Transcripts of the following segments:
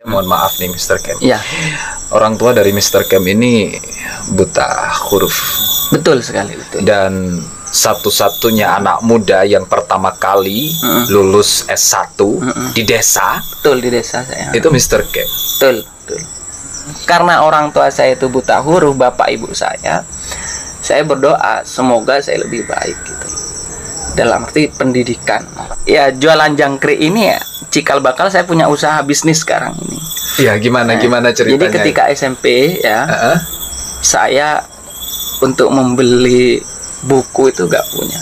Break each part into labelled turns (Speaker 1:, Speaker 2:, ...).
Speaker 1: Mohon maaf nih Mr. Kem.
Speaker 2: Iya,
Speaker 1: Orang tua dari Mr. Kem ini buta huruf.
Speaker 2: betul sekali, betul.
Speaker 1: Dan satu-satunya anak muda yang pertama kali lulus S1 di desa
Speaker 2: Betul di desa saya.
Speaker 1: itu Mr. Kem.
Speaker 2: Betul, betul. Karena orang tua saya itu buta huruf, bapak ibu saya berdoa semoga saya lebih baik gitu. Dalam arti pendidikan. Ya jualan jangkrik ini ya cikal bakal saya punya usaha bisnis sekarang ini.
Speaker 1: Iya, gimana ceritanya?
Speaker 2: Jadi ketika SMP ya, saya untuk membeli buku itu gak punya.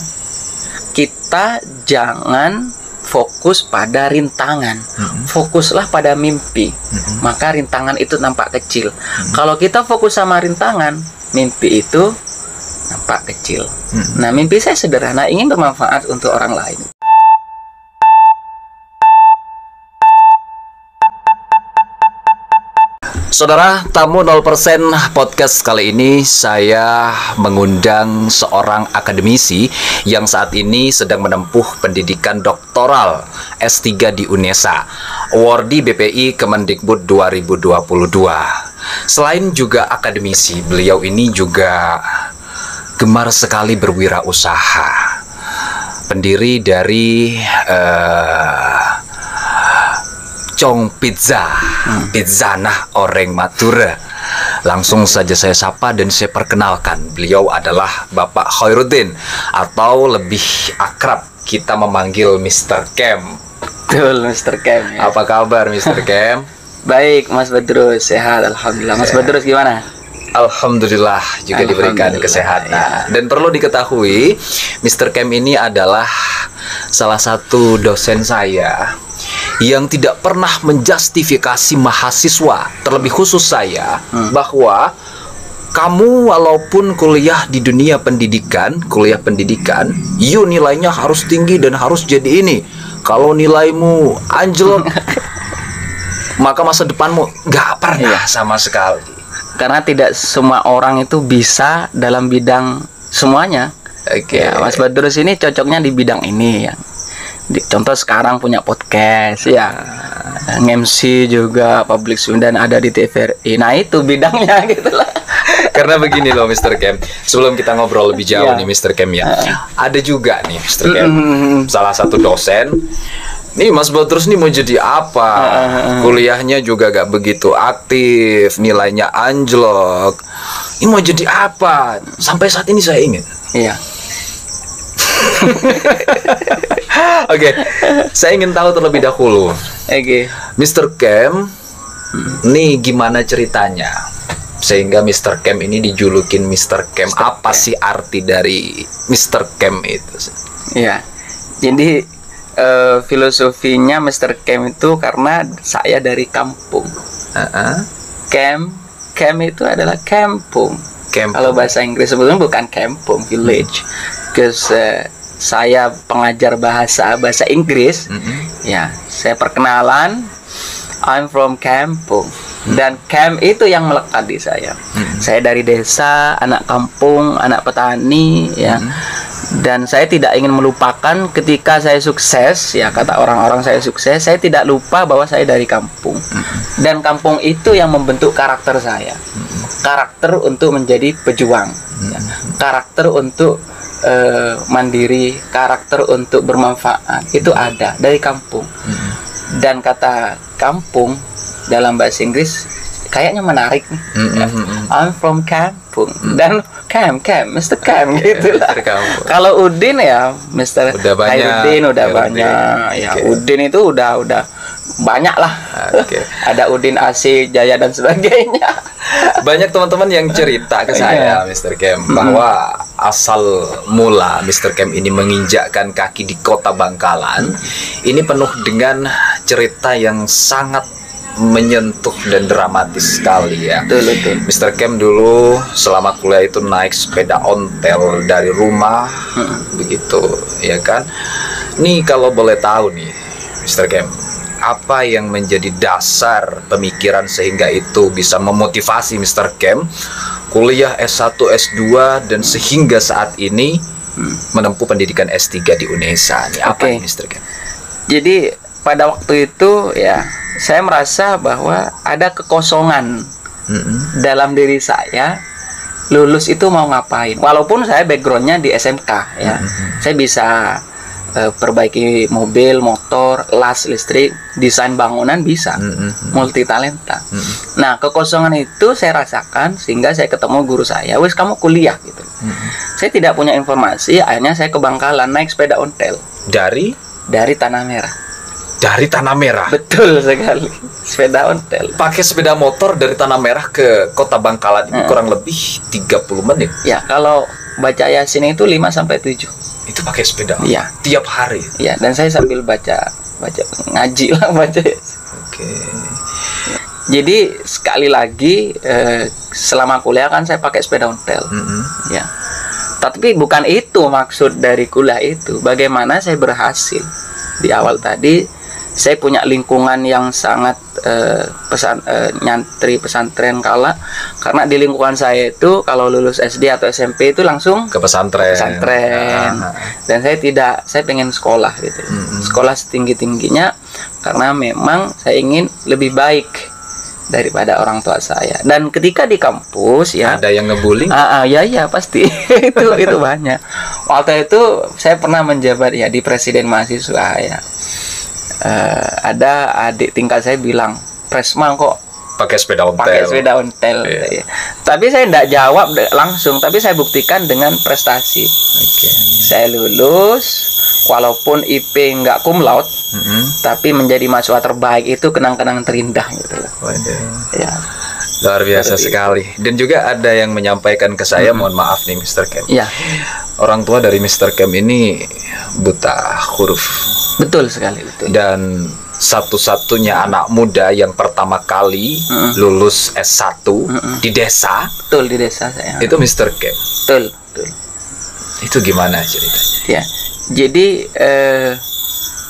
Speaker 2: Kita jangan fokus pada rintangan, fokuslah pada mimpi. Maka rintangan itu nampak kecil. Kalau kita fokus sama rintangan, mimpi itu nampak kecil. Nah, mimpi saya sederhana, ingin bermanfaat untuk orang lain.
Speaker 1: Saudara, tamu 0% podcast kali ini saya mengundang seorang akademisi yang saat ini sedang menempuh pendidikan doktoral S3 di UNESA, awardee BPI Kemendikbud 2022. Selain juga akademisi, beliau ini juga gemar sekali berwirausaha. Pendiri dari Chong Pizza, Pizzanah Oreng Madura. Langsung saja saya sapa dan saya perkenalkan. Beliau adalah Bapak Khairuddin, atau lebih akrab kita memanggil Mr. Kem.
Speaker 2: Betul, Mr. Kem. Ya.
Speaker 1: Apa kabar Mr. Kem?
Speaker 2: Baik, Mas Badrus, sehat, alhamdulillah. Mas Badrus gimana?
Speaker 1: Alhamdulillah juga diberikan kesehatan. Dan perlu diketahui, Mr. Kem ini adalah salah satu dosen saya yang tidak pernah menjustifikasi mahasiswa, terlebih khusus saya, bahwa kamu walaupun kuliah di dunia pendidikan, you nilainya harus tinggi dan harus jadi ini. Kalau nilaimu anjlok, maka masa depanmu nggak pernah sama sekali.
Speaker 2: Karena tidak semua orang itu bisa dalam bidang semuanya.
Speaker 1: Oke.
Speaker 2: Ya, Mas Badrus ini cocoknya di bidang ini ya. Contoh sekarang punya podcast ya, MC juga, public speaking, dan ada di TVRI. Nah itu bidangnya gitu lah.
Speaker 1: Karena begini loh Mr. Kem, sebelum kita ngobrol lebih jauh nih Mr. Kem ya, ada juga nih Mr. Kem, salah satu dosen. Nih Mas Badrus nih mau jadi apa? Kuliahnya juga gak begitu aktif, nilainya anjlok. Ini mau jadi apa? Sampai saat ini saya ingin.
Speaker 2: Iya.
Speaker 1: Oke, saya ingin tahu terlebih dahulu.
Speaker 2: Oke.
Speaker 1: Mr. Kem, nih gimana ceritanya sehingga Mr. Kem ini dijulukin Mr. Kem? Apa sih arti dari Mr. Kem itu?
Speaker 2: Iya. Jadi filosofinya Mr. Kem itu karena saya dari kampung. Kem itu adalah kampung. Kalau bahasa Inggris sebetulnya bukan kampung, village. Because saya pengajar bahasa Inggris, ya saya perkenalan, I'm from kampung, dan camp itu yang melekat di saya. Saya dari desa, anak kampung, anak petani, ya. Dan saya tidak ingin melupakan ketika saya sukses, ya kata orang-orang saya sukses, saya tidak lupa bahwa saya dari kampung. Dan kampung itu yang membentuk karakter saya. Karakter untuk menjadi pejuang, ya. Karakter untuk mandiri, karakter untuk bermanfaat, itu ada dari kampung. Dan kata kampung dalam bahasa Inggris kayaknya menarik nih. I'm from kampung, dan Mr. Cam gitu lah. Kalau Udin ya Mr. Khairuddin udah banyak. Ya Udin itu udah banyak lah. Ada Udin Asik, Jaya dan sebagainya.
Speaker 1: Banyak teman-teman yang cerita ke saya, Mr. Kem, bahwa asal mula Mr. Kem ini menginjakkan kaki di kota Bangkalan, ini penuh dengan cerita yang sangat menyentuh dan dramatis sekali ya.
Speaker 2: Betul.
Speaker 1: Mr. Kem dulu selama kuliah itu naik sepeda ontel dari rumah, begitu, ya kan? Nih kalau boleh tahu nih, Mr. Kem, apa yang menjadi dasar pemikiran sehingga itu bisa memotivasi Mr. Kem kuliah S1, S2 dan sehingga saat ini menempuh pendidikan S3 di UNESA nih? Apa Mr. Kem?
Speaker 2: Jadi pada waktu itu ya saya merasa bahwa ada kekosongan dalam diri saya. Lulus itu mau ngapain? Walaupun saya backgroundnya di SMK ya, saya bisa perbaiki mobil, motor, las listrik, desain bangunan bisa, multi talenta. Nah, kekosongan itu saya rasakan sehingga saya ketemu guru saya, wes kamu kuliah gitu. Saya tidak punya informasi, akhirnya saya ke Bangkalan naik sepeda ontel dari Tanah Merah.
Speaker 1: Dari Tanah Merah.
Speaker 2: Betul sekali. Sepeda ontel.
Speaker 1: Pakai sepeda motor dari Tanah Merah ke Kota Bangkalan ini kurang lebih 30 menit.
Speaker 2: Ya, kalau baca Yasin itu 5 sampai 7.
Speaker 1: Itu pakai sepeda.
Speaker 2: Iya.
Speaker 1: Tiap hari.
Speaker 2: Iya, dan saya sambil baca ngaji lah baca.
Speaker 1: Oke.
Speaker 2: Jadi sekali lagi selama kuliah kan saya pakai sepeda ontel. Ya. Tapi bukan itu maksud dari kuliah itu. Bagaimana saya berhasil. Di awal tadi saya punya lingkungan yang sangat nyantri pesantren karena di lingkungan saya itu kalau lulus SD atau SMP itu langsung
Speaker 1: ke pesantren.
Speaker 2: Dan saya pengen sekolah gitu. Sekolah setinggi-tingginya karena memang saya ingin lebih baik daripada orang tua saya. Dan ketika di kampus ya
Speaker 1: ada yang ngebully?
Speaker 2: Ya pasti itu banyak. Waktu itu saya pernah menjabat ya di presiden mahasiswa ya. Ada adik tingkat saya bilang, Presma kok
Speaker 1: pakai sepeda ontel.
Speaker 2: Ya. Tapi saya tidak jawab langsung, tapi saya buktikan dengan prestasi. Saya lulus walaupun IP nggak cum laude, tapi menjadi mahasiswa terbaik itu kenang-kenangan terindah gitu loh. Ya.
Speaker 1: Luar biasa sekali. Dan juga ada yang menyampaikan ke saya, mohon maaf nih Mr. Kem.
Speaker 2: Ya.
Speaker 1: Orang tua dari Mr. Kem ini buta huruf.
Speaker 2: Betul sekali, betul.
Speaker 1: Dan satu-satunya anak muda yang pertama kali lulus S1 di desa.
Speaker 2: Betul, di desa saya.
Speaker 1: Itu Mr. Kem.
Speaker 2: Betul.
Speaker 1: Itu gimana ceritanya?
Speaker 2: Ya. Jadi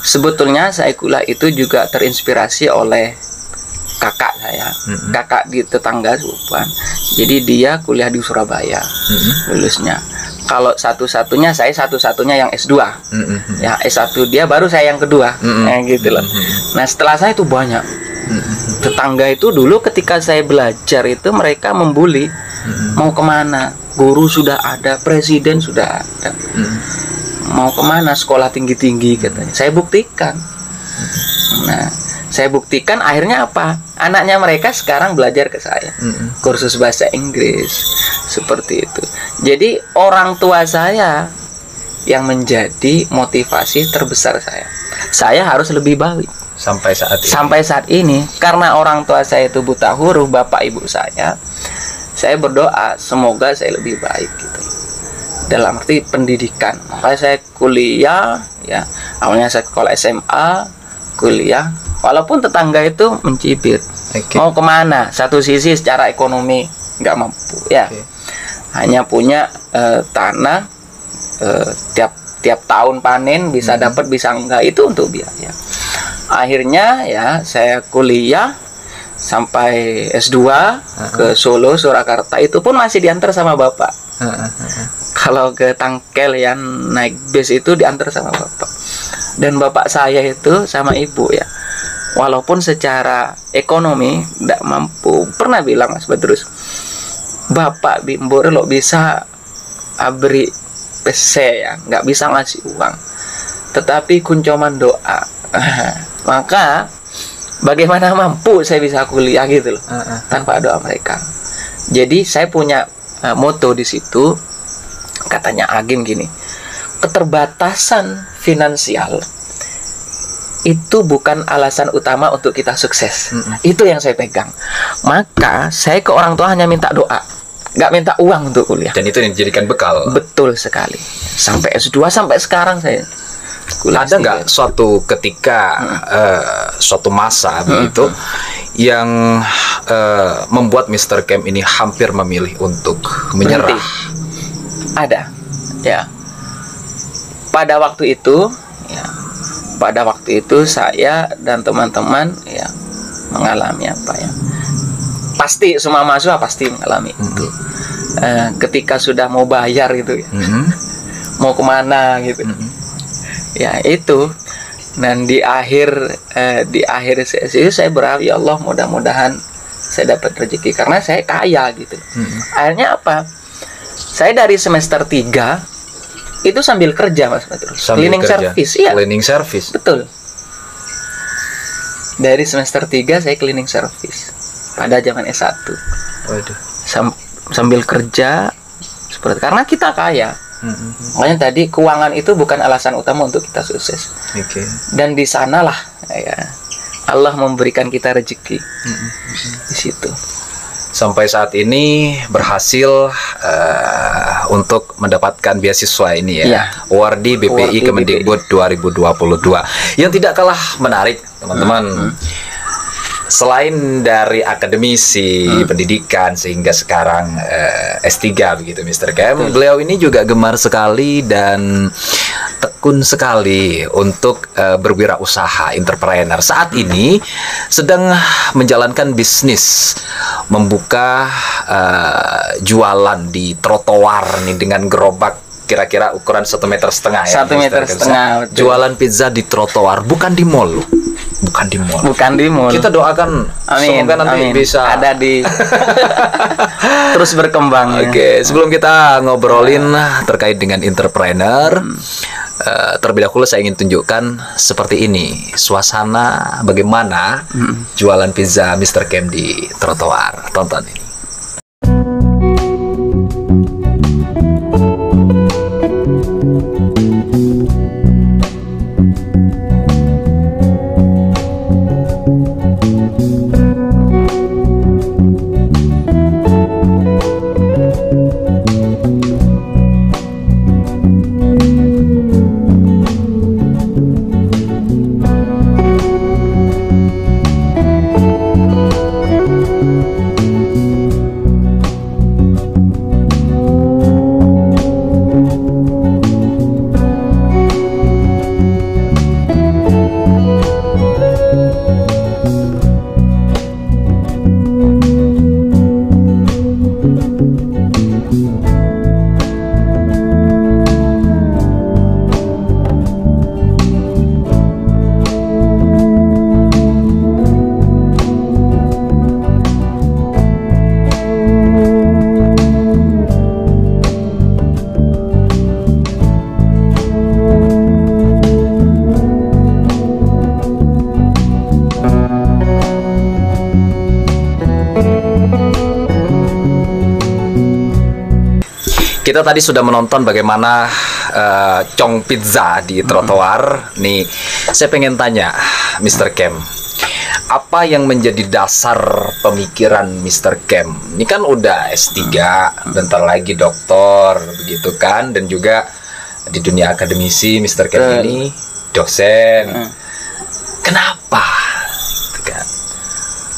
Speaker 2: sebetulnya saya kuliah itu juga terinspirasi oleh kakak saya, kakak di tetangga sepupuan. Jadi dia kuliah di Surabaya, lulusnya. Kalau satu-satunya yang S2, ya S1 dia, baru saya yang kedua, gitu loh. Nah setelah saya itu banyak tetangga itu dulu ketika saya belajar itu mereka membuli, mau kemana? Guru sudah ada, presiden sudah ada, mau kemana? Sekolah tinggi-tinggi katanya. Saya buktikan. Nah saya buktikan akhirnya apa? Anaknya mereka sekarang belajar ke saya. Kursus bahasa Inggris. Seperti itu. Jadi orang tua saya yang menjadi motivasi terbesar saya. Saya harus lebih baik.
Speaker 1: Sampai saat ini.
Speaker 2: Karena orang tua saya itu buta huruf, bapak ibu saya berdoa semoga saya lebih baik gitu. Dalam arti pendidikan. Makanya saya kuliah ya. Awalnya saya sekolah SMA, kuliah. Walaupun tetangga itu mencibir, mau kemana? Satu sisi secara ekonomi nggak mampu, ya, hanya punya tanah, tiap tahun panen bisa dapat bisa enggak, itu untuk biaya. Akhirnya ya saya kuliah sampai S2 ke Solo, Surakarta, itu pun masih diantar sama bapak. Kalau ke Tangkel yang naik bis itu diantar sama bapak. Dan bapak saya itu sama ibu ya. Walaupun secara ekonomi tidak mampu, pernah bilang Mas Badrus, bapak bimbor lo bisa beri PC ya, nggak bisa ngasih uang, tetapi kuncoman doa. Maka bagaimana mampu saya bisa kuliah gitu loh, tanpa doa mereka. Jadi saya punya moto di situ, katanya Agim gini, keterbatasan finansial itu bukan alasan utama untuk kita sukses. Itu yang saya pegang. Maka saya ke orang tua hanya minta doa, nggak minta uang untuk kuliah.
Speaker 1: Dan itu yang dijadikan bekal.
Speaker 2: Betul sekali. Sampai S2 sampai sekarang saya kuliah.
Speaker 1: Ada nggak suatu ketika, suatu masa begitu yang membuat Mr. Kem ini hampir memilih untuk menyerah?
Speaker 2: Berhenti. Ada, ya. Pada waktu itu, ya. Pada waktu itu saya dan teman-teman ya mengalami apa ya? Pasti semua mahasiswa pasti mengalami itu. Ketika sudah mau bayar gitu ya, mau kemana gitu. Ya itu Dan di akhir sesi itu saya berharap, ya Allah mudah-mudahan saya dapat rezeki karena saya kaya gitu. Akhirnya apa? Saya dari semester 3 itu sambil kerja, Mas Badrus. Cleaning service, iya.
Speaker 1: Cleaning service.
Speaker 2: Betul. Dari semester 3 saya cleaning service pada zaman S1.
Speaker 1: Waduh.
Speaker 2: Sambil kerja seperti karena kita kaya. Makanya tadi keuangan itu bukan alasan utama untuk kita sukses. Dan di sanalah ya Allah memberikan kita rezeki. Di situ.
Speaker 1: Sampai saat ini berhasil untuk mendapatkan beasiswa ini ya. Wardi BPI Kemendikbud 2022. Yang tidak kalah menarik, teman-teman. Selain dari akademisi pendidikan sehingga sekarang S3 begitu Mr. Kem, beliau ini juga gemar sekali dan tekun sekali untuk berwirausaha, entrepreneur. Saat ini sedang menjalankan bisnis, membuka jualan di trotoar nih dengan gerobak kira-kira ukuran 1,5 meter ya.
Speaker 2: 1,5 meter.
Speaker 1: Jualan pizza di trotoar, bukan di mall. Bukan di mall. Kita doakan semoga nanti bisa
Speaker 2: ada di terus berkembang.
Speaker 1: Oke, sebelum kita ngobrolin terkait dengan entrepreneur, terlebih dahulu saya ingin tunjukkan seperti ini suasana bagaimana jualan pizza Mr. Kem di trotoar. Tonton ini. Kita tadi sudah menonton bagaimana Chong Pizza di trotoar. Nih, saya pengen tanya, Mr. Kem, apa yang menjadi dasar pemikiran Mr. Kem? Ini kan udah S3, bentar lagi doktor, begitu kan? Dan juga di dunia akademisi, Mr. Kem ini dosen. Kenapa?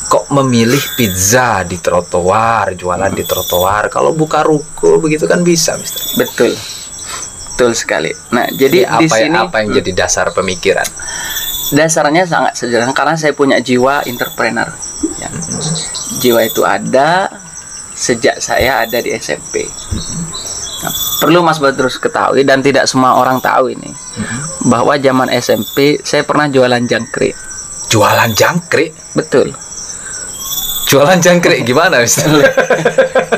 Speaker 1: Kok memilih pizza di trotoar, jualan di trotoar? Kalau buka ruko begitu kan bisa, Mister.
Speaker 2: Betul, betul sekali. Nah, jadi di sini
Speaker 1: apa yang jadi dasar pemikiran?
Speaker 2: Dasarnya sangat sederhana karena saya punya jiwa entrepreneur. Ya. Jiwa itu ada sejak saya ada di SMP. Nah, perlu Mas Badrus ketahui dan tidak semua orang tahu ini, bahwa zaman SMP saya pernah jualan jangkrik.
Speaker 1: Jualan jangkrik?
Speaker 2: Betul.
Speaker 1: Jualan jangkrik gimana, Mister?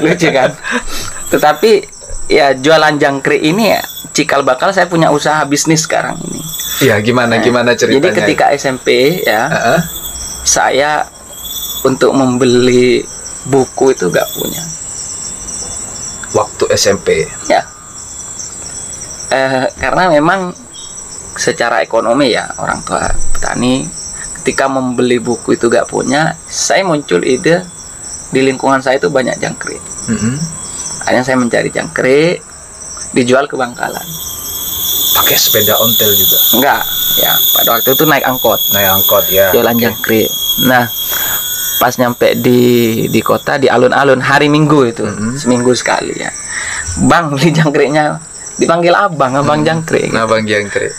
Speaker 2: Lucu kan? Tetapi ya jualan jangkrik ini ya cikal bakal saya punya usaha bisnis sekarang ini.
Speaker 1: Iya, gimana ceritanya?
Speaker 2: Jadi ketika SMP ya, saya untuk membeli buku itu gak punya.
Speaker 1: Waktu SMP?
Speaker 2: Ya. Karena memang secara ekonomi ya orang tua petani, ketika membeli buku itu gak punya, saya muncul ide di lingkungan saya itu banyak jangkrik. Akhirnya saya mencari jangkrik, dijual ke Bangkalan.
Speaker 1: Pakai sepeda ontel juga?
Speaker 2: Enggak, ya pada waktu itu naik angkot.
Speaker 1: Naik angkot ya.
Speaker 2: Jualan jangkrik. Nah, pas nyampe di kota, di alun-alun hari Minggu itu, seminggu sekali ya. Bang, beli jangkriknya, dipanggil abang jangkrik.
Speaker 1: Abang jangkrik.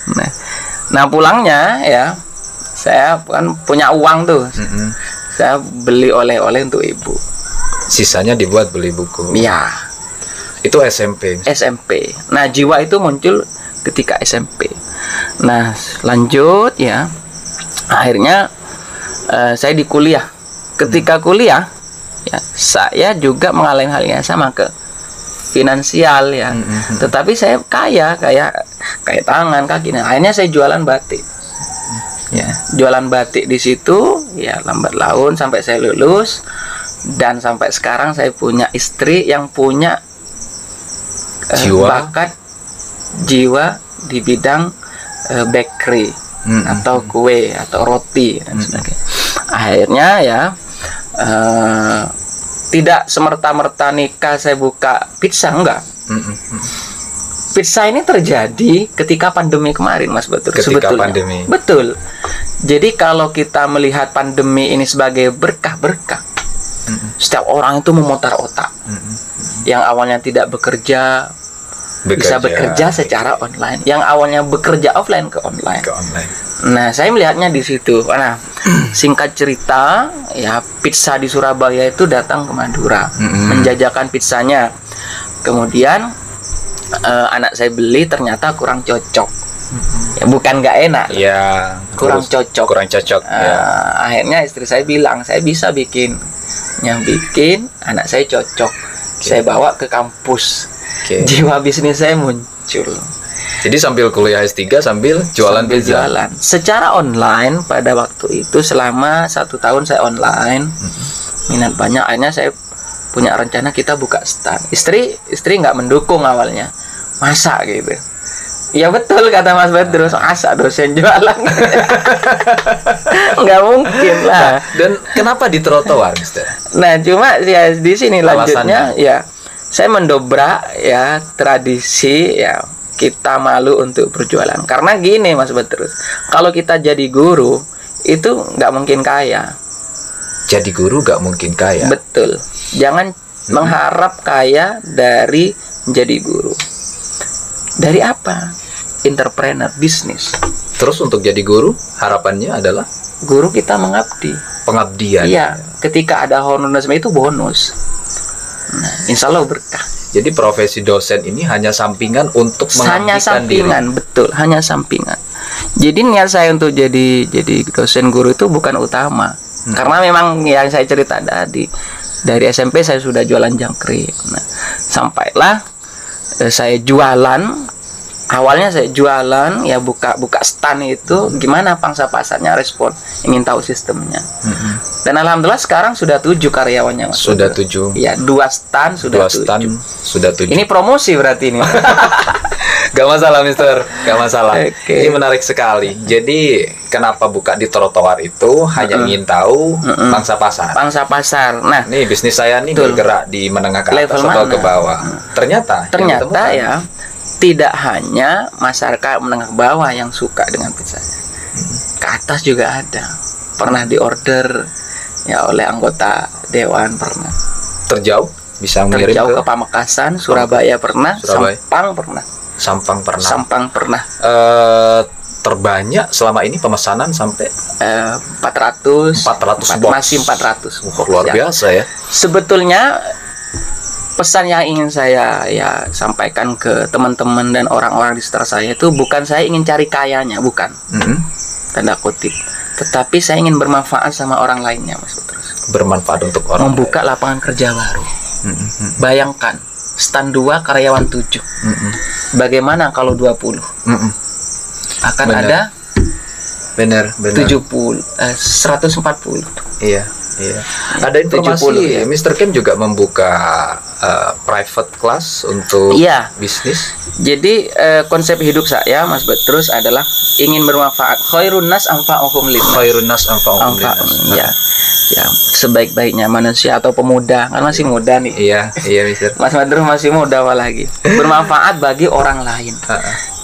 Speaker 2: Nah pulangnya ya, saya kan punya uang tuh, saya beli oleh-oleh untuk ibu.
Speaker 1: Sisanya dibuat beli buku.
Speaker 2: Iya.
Speaker 1: Itu SMP.
Speaker 2: SMP. Nah jiwa itu muncul ketika SMP. Nah, lanjut ya. Akhirnya saya di kuliah. Ketika kuliah, ya saya juga mengalami hal yang sama ke finansial ya. Tetapi saya kayak tangan kaki. Nah, akhirnya saya jualan batik. Ya, jualan batik di situ ya lambat laun sampai saya lulus, dan sampai sekarang saya punya istri yang punya bakat jiwa di bidang bakery atau kue atau roti dan sebagainya. Akhirnya ya tidak semerta-merta nikah saya buka pizza, enggak. Pizza ini terjadi ketika pandemi kemarin, Mas Batur.
Speaker 1: Ketika pandemi.
Speaker 2: Betul. Jadi kalau kita melihat pandemi ini sebagai berkah-berkah, setiap orang itu memutar otak. Yang awalnya tidak bekerja bisa bekerja secara online. Yang awalnya bekerja offline ke online. Nah, saya melihatnya di situ. Nah, singkat cerita, ya pizza di Surabaya itu datang ke Madura, menjajakan pizzanya. Kemudian anak saya beli, ternyata kurang cocok. Ya, bukan nggak enak.
Speaker 1: Ya,
Speaker 2: kurang cocok.
Speaker 1: Ya.
Speaker 2: Akhirnya istri saya bilang, saya bisa bikin. Yang bikin anak saya cocok. Saya bawa ke kampus. Jiwa bisnis saya muncul.
Speaker 1: Jadi sambil kuliah S3 sambil jualan pizza.
Speaker 2: Secara online pada waktu itu selama 1 tahun saya online. Minat banyak. Akhirnya saya punya rencana kita buka stand. Istri nggak mendukung awalnya. Masa gitu. Ya betul kata Mas Badrus, masa dosen jualan. Nggak mungkin lah.
Speaker 1: Dan kenapa di trotoar, Mister?
Speaker 2: Nah, cuma ya di sini lanjutnya ya saya mendobrak ya tradisi ya kita malu untuk berjualan. Karena gini Mas Badrus, kalau kita jadi guru itu nggak mungkin kaya.
Speaker 1: Jadi guru nggak mungkin kaya.
Speaker 2: Betul. Jangan mengharap kaya dari menjadi guru. Dari apa? Entrepreneur, bisnis.
Speaker 1: Terus untuk jadi guru, harapannya adalah?
Speaker 2: Guru kita mengabdi.
Speaker 1: Pengabdian.
Speaker 2: Iya, ketika ada honorer itu bonus. Nah, insya Allah berkah.
Speaker 1: Jadi profesi dosen ini hanya sampingan untuk mengabdikan diri.
Speaker 2: Betul, hanya sampingan. Jadi niat saya untuk jadi dosen guru itu bukan utama. Karena memang yang saya cerita tadi, dari SMP saya sudah jualan jangkrik. Nah, sampailah saya jualan. Awalnya saya jualan ya buka stand itu, gimana pangsa pasarnya respon, ingin tahu sistemnya. Dan alhamdulillah sekarang sudah 7 karyawannya, Mas.
Speaker 1: Sudah 7.
Speaker 2: Ya, 2 stand sudah 7. Ini promosi berarti ini.
Speaker 1: Gak masalah, Mister, gak masalah. Ini menarik sekali. Jadi kenapa buka di trotoar itu hanya ingin tahu pangsa pasar.
Speaker 2: Pangsa pasar. Nah,
Speaker 1: nih bisnis saya nih bergerak di menengah ke atas atau ke bawah. Ternyata
Speaker 2: ya tidak hanya masyarakat menengah bawah yang suka dengan pizza. Ke atas juga ada. Pernah diorder ya oleh anggota dewan, pernah.
Speaker 1: Terjauh bisa mengirim
Speaker 2: ke Pamekasan, Surabaya pernah, Sampang pernah.
Speaker 1: Terbanyak selama ini pemesanan sampai
Speaker 2: 400
Speaker 1: box.
Speaker 2: Masih 400 box.
Speaker 1: Luar biasa ya.
Speaker 2: Sebetulnya pesan yang ingin saya ya sampaikan ke teman-teman dan orang-orang di sekitar saya itu bukan saya ingin cari kayanya, bukan. Tanda kutip. Tetapi saya ingin bermanfaat sama orang lainnya, Mas Putrus.
Speaker 1: Bermanfaat untuk orang.
Speaker 2: Membuka lapangan kerja baru. Bayangkan, stand 2 karyawan 7. Bagaimana kalau 20? Akan ada 140. Iya. Ada informasi Mr. Kem juga membuka private class untuk bisnis. Jadi konsep hidup saya, Mas Petrus, adalah ingin bermanfaat. Khairun nas anfa'uhum linnas. Ya, sebaik-baiknya manusia atau pemuda, kan masih muda nih.
Speaker 1: Iya, Mister.
Speaker 2: Mas Petrus masih muda apalagi. Bermanfaat bagi orang lain.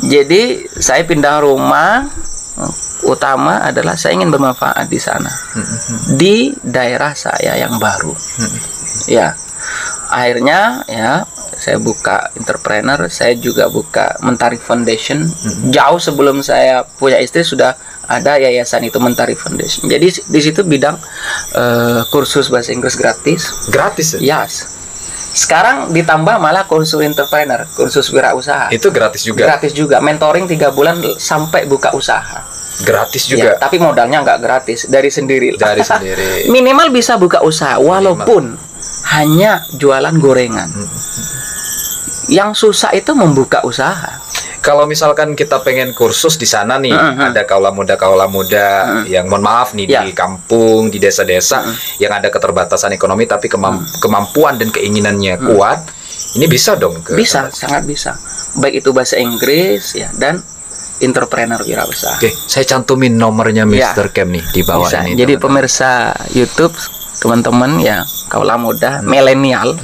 Speaker 2: Jadi saya pindah rumah, utama adalah saya ingin bermanfaat di sana, di daerah saya yang baru. Ya, akhirnya ya saya buka entrepreneur, saya juga buka Mentari Foundation. Jauh sebelum saya punya istri sudah ada yayasan itu, Mentari Foundation. Jadi di situ bidang kursus bahasa Inggris gratis.
Speaker 1: Gratis ya?
Speaker 2: Yes. Sekarang ditambah malah kursus entrepreneur, kursus wirausaha.
Speaker 1: Itu gratis juga.
Speaker 2: Gratis juga, mentoring 3 bulan sampai buka usaha.
Speaker 1: Gratis juga.
Speaker 2: Ya, tapi modalnya nggak gratis, dari sendiri.
Speaker 1: Dari sendiri.
Speaker 2: Minimal bisa buka usaha, walaupun hanya jualan gorengan. Yang susah itu membuka usaha.
Speaker 1: Kalau misalkan kita pengen kursus di sana nih, ada kaula muda yang mohon maaf nih di kampung, di desa-desa yang ada keterbatasan ekonomi tapi kemampuan dan keinginannya kuat, ini bisa dong
Speaker 2: bisa, sangat bisa. Baik itu bahasa Inggris ya dan entrepreneur wirausaha.
Speaker 1: Oke, saya cantumin nomornya Mr. Kem nih di bawah
Speaker 2: bisa.
Speaker 1: ini.
Speaker 2: Jadi pemirsa YouTube, teman-teman ya, kaula muda, milenial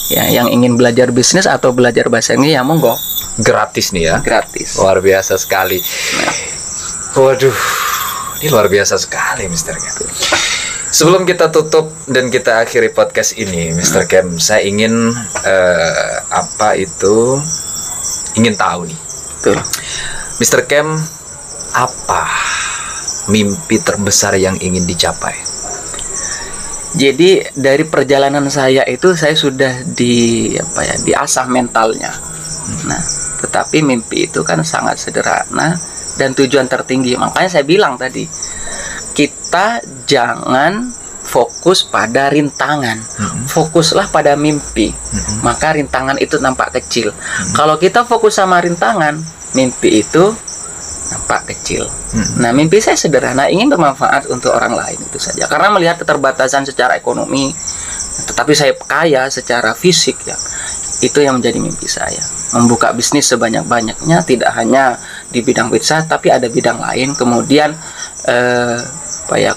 Speaker 2: ya yang ingin belajar bisnis atau belajar bahasa Inggris ya monggo.
Speaker 1: Gratis nih ya.
Speaker 2: Gratis.
Speaker 1: Luar biasa sekali. Waduh, ini luar biasa sekali Mr. Kem. Sebelum kita tutup dan kita akhiri podcast ini, Mr. Kem, saya ingin ingin tahu nih.
Speaker 2: Betul.
Speaker 1: Mr. Kem, apa mimpi terbesar yang ingin dicapai?
Speaker 2: Jadi dari perjalanan saya itu saya sudah diasah mentalnya. Nah, tetapi mimpi itu kan sangat sederhana dan tujuan tertinggi. Makanya saya bilang tadi, kita jangan fokus pada rintangan, fokuslah pada mimpi. Maka rintangan itu nampak kecil. Kalau kita fokus sama rintangan, mimpi itu nampak kecil. Nah, mimpi saya sederhana, ingin bermanfaat untuk orang lain itu saja. Karena melihat keterbatasan secara ekonomi, tetapi saya kaya secara fisik ya. Itu yang menjadi mimpi saya. Membuka bisnis sebanyak-banyaknya, tidak hanya di bidang pizza, tapi ada bidang lain. Kemudian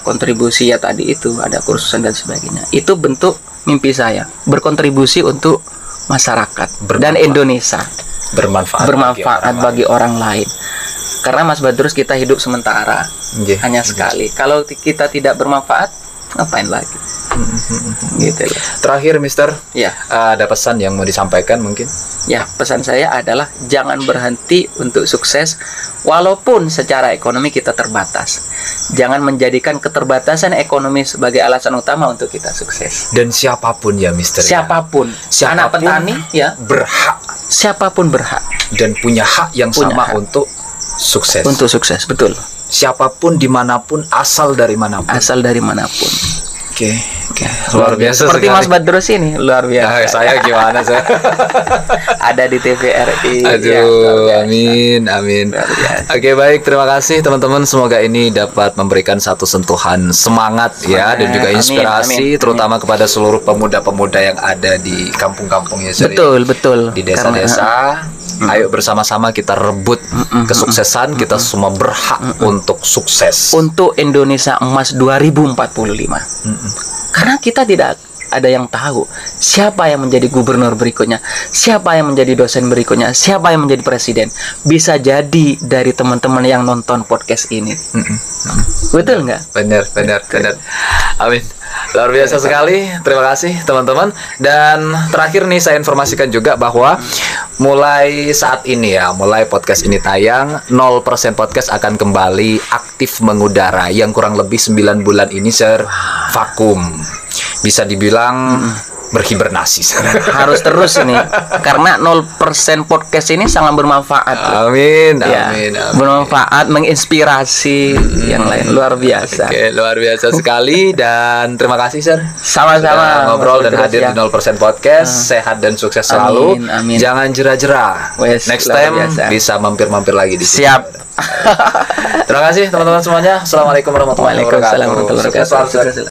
Speaker 2: kontribusi ya tadi itu ada kursusan dan sebagainya. Itu bentuk mimpi saya, berkontribusi untuk masyarakat dan Indonesia. Bermanfaat bagi orang lain. Karena Mas Badrus, kita hidup sementara, hanya sekali. Kalau kita tidak bermanfaat, ngapain lagi? Gitu loh.
Speaker 1: Terakhir Mister,
Speaker 2: ya,
Speaker 1: ada pesan yang mau disampaikan mungkin?
Speaker 2: Ya, pesan saya adalah jangan berhenti untuk sukses walaupun secara ekonomi kita terbatas. Jangan menjadikan keterbatasan ekonomi sebagai alasan utama untuk kita sukses.
Speaker 1: Dan siapapun ya Mister,
Speaker 2: siapapun anak petani ya
Speaker 1: berhak.
Speaker 2: Siapapun berhak
Speaker 1: dan punya hak yang sama untuk sukses.
Speaker 2: Untuk sukses, betul.
Speaker 1: Siapapun, dimanapun, asal dari manapun.
Speaker 2: Asal dari manapun.
Speaker 1: Oke. Luar biasa
Speaker 2: seperti
Speaker 1: sekali.
Speaker 2: Mas Badrus ini luar biasa.
Speaker 1: Saya gimana saya?
Speaker 2: Ada di TVRI.
Speaker 1: Aduh, ya, amin. Oke, baik, terima kasih teman-teman. Semoga ini dapat memberikan satu sentuhan semangat ya dan juga inspirasi terutama kepada seluruh pemuda-pemuda yang ada di kampung-kampungnya.
Speaker 2: Betul.
Speaker 1: Di desa-desa. Ayo bersama-sama kita rebut kesuksesan. Kita semua berhak untuk sukses.
Speaker 2: Untuk Indonesia Emas 2045. Karena kita tidak ada yang tahu siapa yang menjadi gubernur berikutnya, siapa yang menjadi dosen berikutnya, siapa yang menjadi presiden. Bisa jadi dari teman-teman yang nonton podcast ini. Betul nggak?
Speaker 1: Benar. Amin. Luar biasa sekali. Terima kasih teman-teman. Dan terakhir nih saya informasikan juga bahwa mulai saat ini ya, mulai podcast ini tayang, 0% podcast akan kembali aktif mengudara. Yang kurang lebih 9 bulan ini vakum. Bisa dibilang berhibernasi.
Speaker 2: Harus terus ini karena 0% podcast ini sangat bermanfaat.
Speaker 1: Amin.
Speaker 2: Bermanfaat, menginspirasi yang lain. Luar biasa.
Speaker 1: Oke, luar biasa sekali dan terima kasih Sir.
Speaker 2: Sama-sama
Speaker 1: ngobrol dan hadir di 0% podcast. Sehat dan sukses selalu.
Speaker 2: Amin.
Speaker 1: Jangan jera-jera. Next time bisa mampir-mampir lagi di sini.
Speaker 2: Siap.
Speaker 1: Terima kasih teman-teman semuanya. Assalamualaikum warahmatullahi wabarakatuh.